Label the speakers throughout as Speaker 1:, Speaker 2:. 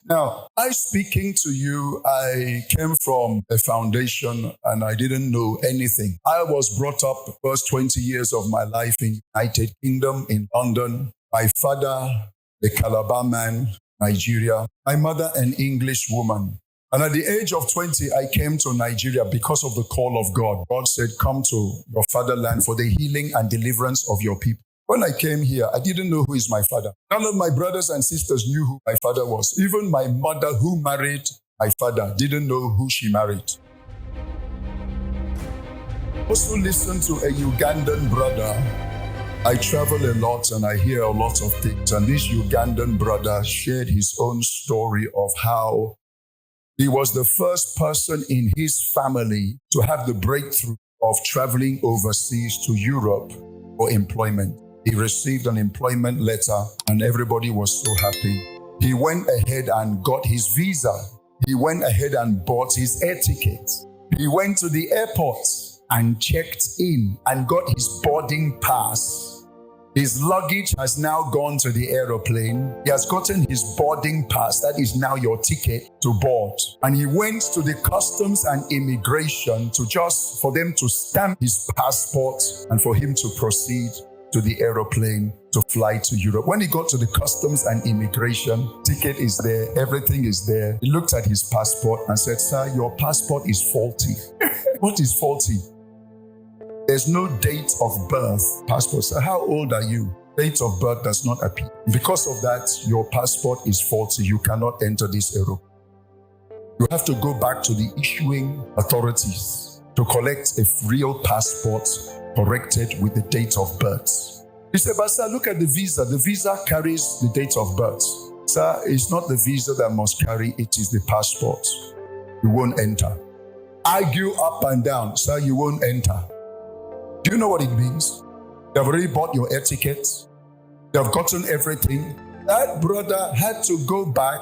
Speaker 1: Now, I speaking to you, I came from a foundation and I didn't know anything. I was brought up the first 20 years of my life in United Kingdom, in London. My father, a Calabar man, Nigeria. My mother, an English woman. And at the age of 20, I came to Nigeria because of the call of God. God said, come to your fatherland for the healing and deliverance of your people. When I came here, I didn't know who is my father. None of my brothers and sisters knew who my father was. Even my mother who married my father didn't know who she married. Also listen to a Ugandan brother. I travel a lot and I hear a lot of things. And this Ugandan brother shared his own story of how he was the first person in his family to have the breakthrough of traveling overseas to Europe for employment. He received an employment letter and everybody was so happy. He went ahead and got his visa. He went ahead and bought his air ticket. He went to the airport and checked in and got his boarding pass. His luggage has now gone to the aeroplane. He has gotten his boarding pass. That is now your ticket to board. And he went to the customs and immigration for them to stamp his passport and for him to proceed to the aeroplane to fly to Europe. When he got to the customs and immigration, ticket is there, everything is there. He looked at his passport and said, sir, your passport is faulty. What is faulty? There's no date of birth. Passport, sir, how old are you? Date of birth does not appear. Because of that, your passport is faulty. You cannot enter this aeroplane. You have to go back to the issuing authorities to collect a real passport corrected with the date of birth. He said, but sir, look at the visa. The visa carries the date of birth. Sir, it's not the visa that must carry, it is the passport. You won't enter. Argue up and down. Sir, you won't enter. Do you know what it means? You have already bought your air tickets. You have gotten everything. That brother had to go back,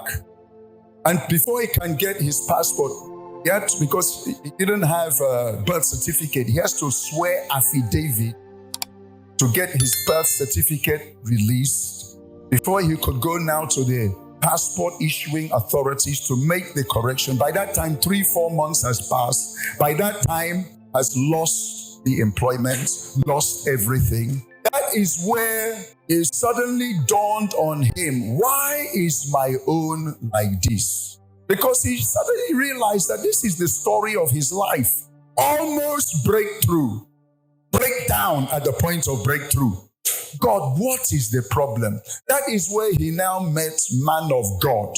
Speaker 1: and before he can get his passport, he had to, because he didn't have a birth certificate, he has to swear affidavit to get his birth certificate released before he could go now to the passport issuing authorities to make the correction. By that time, 3-4 months has passed. By that time, has lost the employment, lost everything. That is where it suddenly dawned on him, why is my own like this? Because he suddenly realized that this is the story of his life. Almost breakthrough, breakdown at the point of breakthrough. God, what is the problem? That is where he now met man of God.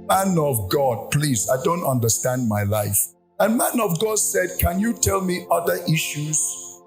Speaker 1: Man of God, please, I don't understand my life. And man of God said, can you tell me other issues?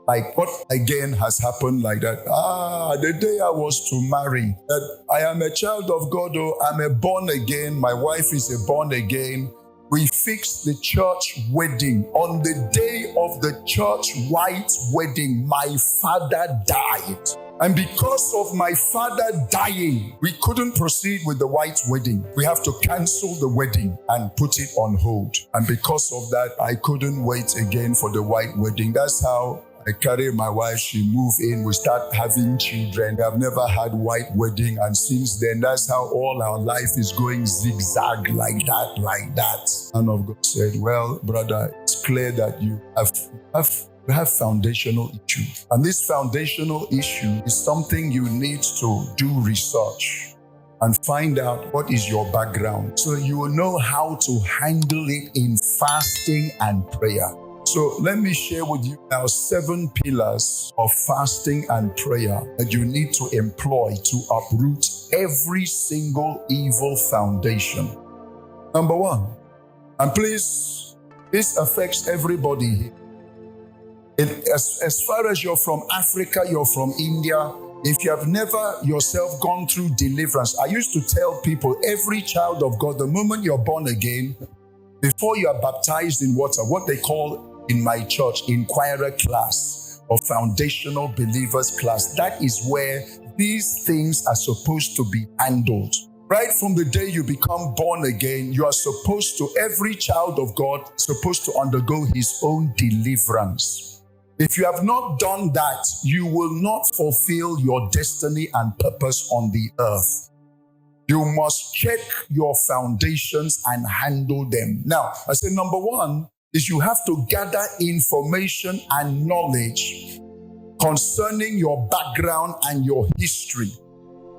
Speaker 1: Like what again has happened like that? The day I was to marry, that I am a child of God, or I'm a born again, my wife is a born again. We fixed the church wedding. On the day of the church white wedding, my father died. And because of my father dying, we couldn't proceed with the white wedding. We have to cancel the wedding and put it on hold. And because of that, I couldn't wait again for the white wedding. That's how I carry my wife, she moved in, we start having children. We have never had white wedding, and since then, that's how all our life is going zigzag like that. And of God said, well, brother, it's clear that you have foundational issues. And this foundational issue is something you need to do research and find out what is your background, so you will know how to handle it in fasting and prayer. So let me share with you now 7 pillars of fasting and prayer that you need to employ to uproot every single evil foundation. Number 1, and please, this affects everybody. As far as you're from Africa, you're from India, if you have never yourself gone through deliverance, I used to tell people, every child of God, the moment you're born again, before you are baptized in water, what they call in my church, inquirer class or foundational believers class, that is where these things are supposed to be handled. Right from the day you become born again, you are supposed to, every child of God, supposed to undergo his own deliverance. If you have not done that, you will not fulfill your destiny and purpose on the earth. You must check your foundations and handle them. Now, I said number one is you have to gather information and knowledge concerning your background and your history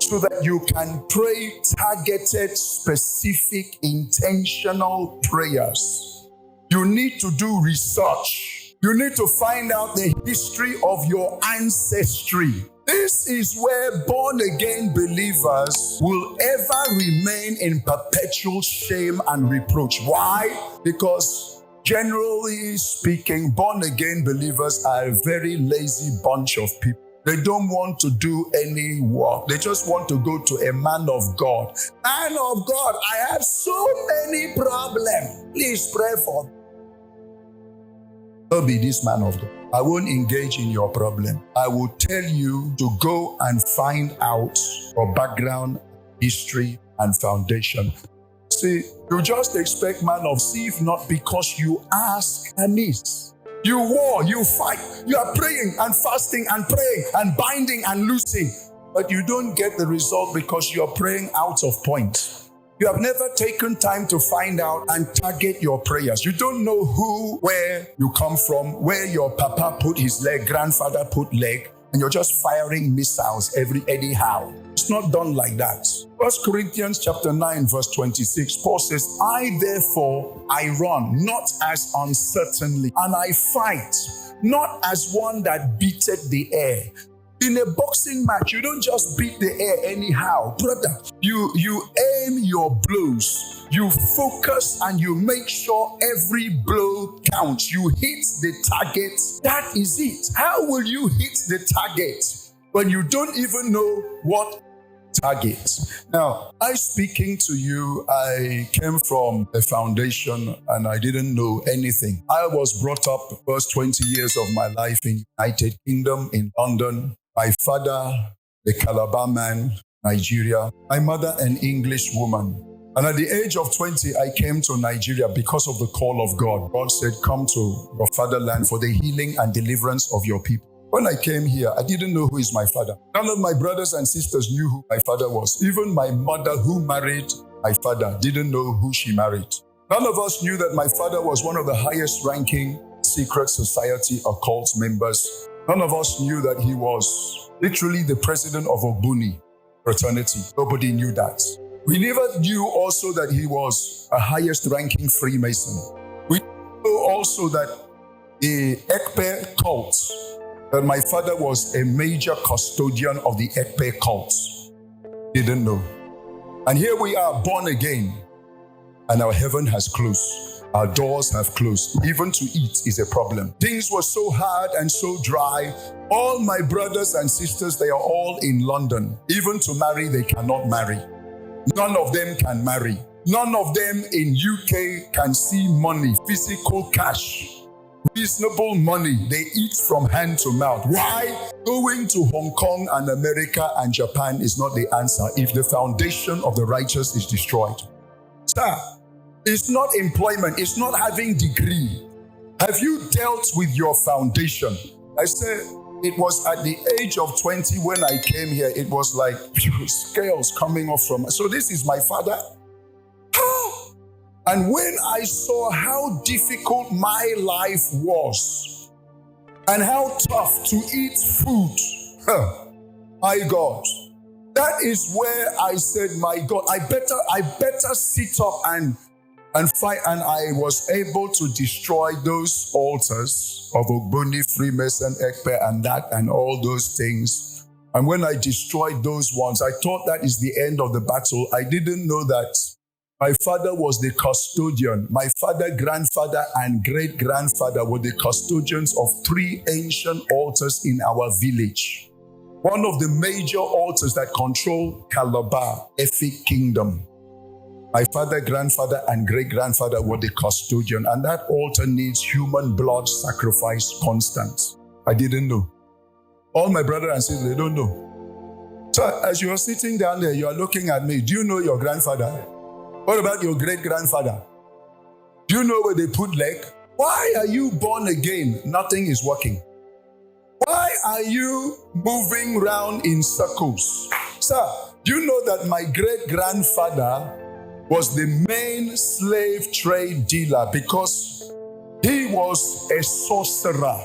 Speaker 1: so that you can pray targeted, specific, intentional prayers. You need to do research. You need to find out the history of your ancestry. This is where born-again believers will ever remain in perpetual shame and reproach. Why? Because generally speaking, born-again believers are a very lazy bunch of people. They don't want to do any work. They just want to go to a man of God. Man of God, I have so many problems. Please pray for me. Don't be this man of God. I won't engage in your problem. I will tell you to go and find out your background, history, and foundation. See, you just expect man of see if not because you ask amiss. You war, you fight, you are praying and fasting and praying and binding and loosing, but you don't get the result because you're praying out of point. You have never taken time to find out and target your prayers. You don't know where you come from, where your papa put his leg, grandfather put leg, and you're just firing missiles anyhow. It's not done like that. 1 Corinthians chapter 9, verse 26, Paul says, I therefore, I run, not as uncertainly, and I fight, not as one that beateth the air. In a boxing match, you don't just beat the air anyhow, brother. You aim your blows. You focus and you make sure every blow counts. You hit the target. That is it. How will you hit the target when you don't even know what target? Now, I speaking to you, I came from a foundation and I didn't know anything. I was brought up first 20 years of my life in United Kingdom, in London. My father, a Calabar man, Nigeria. My mother, an English woman. And at the age of 20, I came to Nigeria because of the call of God. God said, come to your fatherland for the healing and deliverance of your people. When I came here, I didn't know who is my father. None of my brothers and sisters knew who my father was. Even my mother who married my father didn't know who she married. None of us knew that my father was one of the highest ranking secret society occult members. None of us knew that he was literally the president of Ogbuni fraternity. Nobody knew that. We never knew also that he was a highest ranking Freemason. We knew also that the Ekpe cult, that my father was a major custodian of the Ekpe cult. Didn't know. And here we are born again, and our heaven has closed. Our doors have closed. Even to eat is a problem. Things were so hard and so dry. All my brothers and sisters, they are all in London. Even to marry, they cannot marry. None of them can marry. None of them in UK can see money, physical cash, reasonable money. They eat from hand to mouth. Why? Going to Hong Kong and America and Japan is not the answer if the foundation of the righteous is destroyed. Sir, it's not employment. It's not having degree. Have you dealt with your foundation? I said, it was at the age of 20 when I came here. It was like scales coming off from. So this is my father. And when I saw how difficult my life was and how tough to eat food, my God, that is where I said, my God, I better sit up and fight. And I was able to destroy those altars of Ogboni, Freemason, Ekpe, and that, and all those things. And when I destroyed those ones, I thought that is the end of the battle. I didn't know that my father was the custodian. My father, grandfather, and great-grandfather were the custodians of 3 ancient altars in our village. One of the major altars that control Calabar, Effiong Kingdom. My father, grandfather, and great-grandfather were the custodian, and that altar needs human blood sacrifice constant. I didn't know. All my brothers and sisters, they don't know. So as you are sitting down there, you are looking at me. Do you know your grandfather? What about your great-grandfather? Do you know where they put leg? Why are you born again? Nothing is working. Why are you moving around in circles? Sir, Do you know that my great-grandfather was the main slave trade dealer because he was a sorcerer?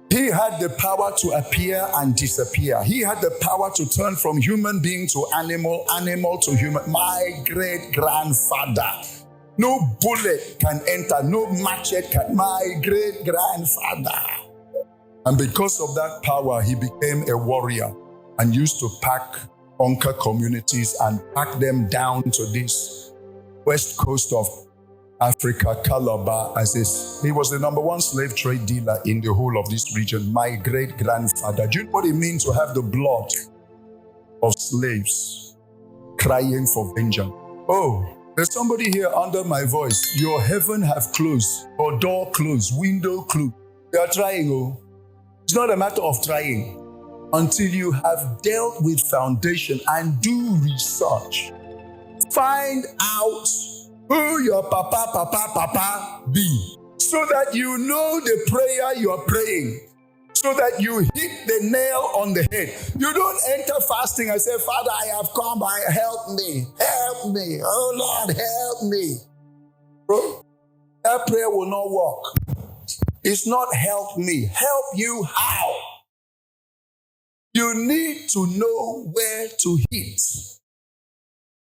Speaker 1: He had the power to appear and disappear. He had the power to turn from human being to animal, animal to human. My great-grandfather. No bullet can enter, no machete can. My great-grandfather. And because of that power, he became a warrior and used to conquer communities and pack them down to this west coast of Africa, Calabar, he was the #1 slave trade dealer in the whole of this region. My great-grandfather. Do you know what it means to have the blood of slaves crying for vengeance? Oh, there's somebody here under my voice. Your heaven have closed, your door closed, window closed. You are trying, oh. It's not a matter of trying. Until you have dealt with foundation and do research, find out who your papa be, so that you know the prayer you're praying, so that you hit the nail on the head. You don't enter fasting and say, Father, I have come, help me, oh Lord, help me. Bro, that prayer will not work. It's not help me. Help you how? You need to know where to hit.